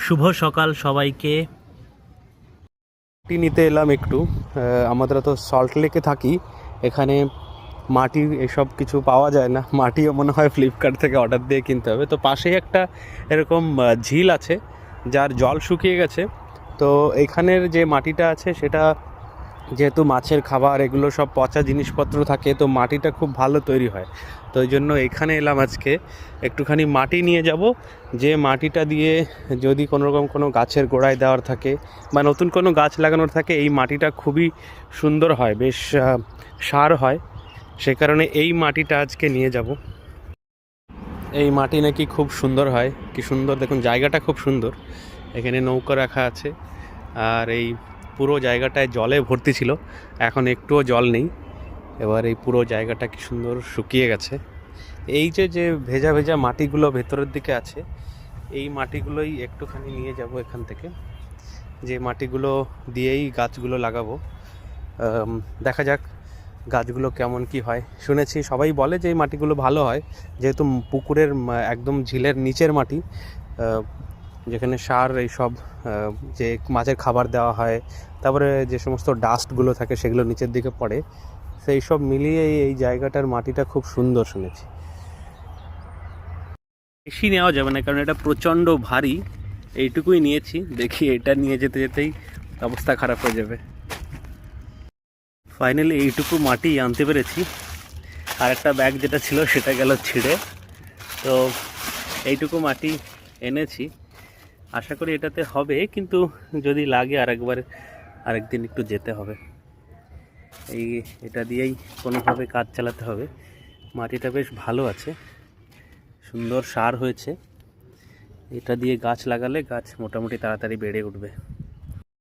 শুভ সকাল সবাইকে। মাটি নিতে এলাম একটু। আমরা তো সল্ট লেকে থাকি, এখানে মাটি এসব কিছু পাওয়া যায় না। মাটিও মনে হয় ফ্লিপকার্ট থেকে অর্ডার দিয়ে কিনতে হবে। তো পাশেই একটা এরকম ঝিল আছে যার জল শুকিয়ে গেছে। তো এখানের যে মাটিটা আছে সেটা যেহেতু মাছের খাবার এগুলো সব পচা জিনিসপত্র থাকে, তো মাটিটা খুব ভালো তৈরি হয়। তো ওই জন্য এখানে এলাম আজকে একটুখানি মাটি নিয়ে যাব, যে মাটিটা দিয়ে যদি কোনোরকম কোনো গাছের গোড়ায় দেওয়ার থাকে বা নতুন কোনো গাছ লাগানোর থাকে, এই মাটিটা খুবই সুন্দর হয়, বেশ সার হয়। সে কারণে এই মাটিটা আজকে নিয়ে যাব। এই মাটি নাকি খুব সুন্দর হয়। কি সুন্দর দেখুন, জায়গাটা খুব সুন্দর। এখানে নৌকা রাখা আছে, আর এই পুরো জায়গাটায় জলে ভর্তি ছিল, এখন একটুও জল নেই। এবার এই পুরো জায়গাটা কি সুন্দর শুকিয়ে গেছে। এই যে যে ভেজা ভেজা মাটিগুলো ভেতরের দিকে আছে, এই মাটিগুলোই একটুখানি নিয়ে যাব এখান থেকে, যে মাটিগুলো দিয়েই গাছগুলো লাগাবো। দেখা যাক গাছগুলো কেমন কি হয়। শুনেছি সবাই বলে যে এই মাটিগুলো ভালো হয়, যেহেতু পুকুরের একদম ঝিলের নিচের মাটি, যেখানে সার এইসব যে মাছের খাবার দেওয়া হয়, তারপরে যে সমস্ত ডাস্টগুলো থাকে সেগুলো নিচের দিকে পড়ে, সেই সব মিলিয়ে এই জায়গাটার মাটিটা খুব সুন্দর শুনেছি। বেশি নেওয়া যাবে না, কারণ এটা প্রচণ্ড ভারী। এইটুকুই নিয়েছি, দেখি এটা নিয়ে যেতে যেতেই অবস্থা খারাপ হয়ে যাবে। ফাইনালি এইটুকু মাটি আনতে পেরেছি, আর একটা ব্যাগ যেটা ছিল সেটা গেল ছিঁড়ে। তো এইটুকু মাটি এনেছি, আশা করি এটাতে হবে, কিন্তু যদি লাগে আরেকদিন একটু যেতে হবে। এটা দিয়েই কোনোভাবে কাজ চালাতে হবে। মাটিটা বেশ ভালো আছে, সুন্দর সার হয়েছে। এটা দিয়ে গাছ লাগালে গাছ মোটামুটি তাড়াতাড়ি বেড়ে উঠবে।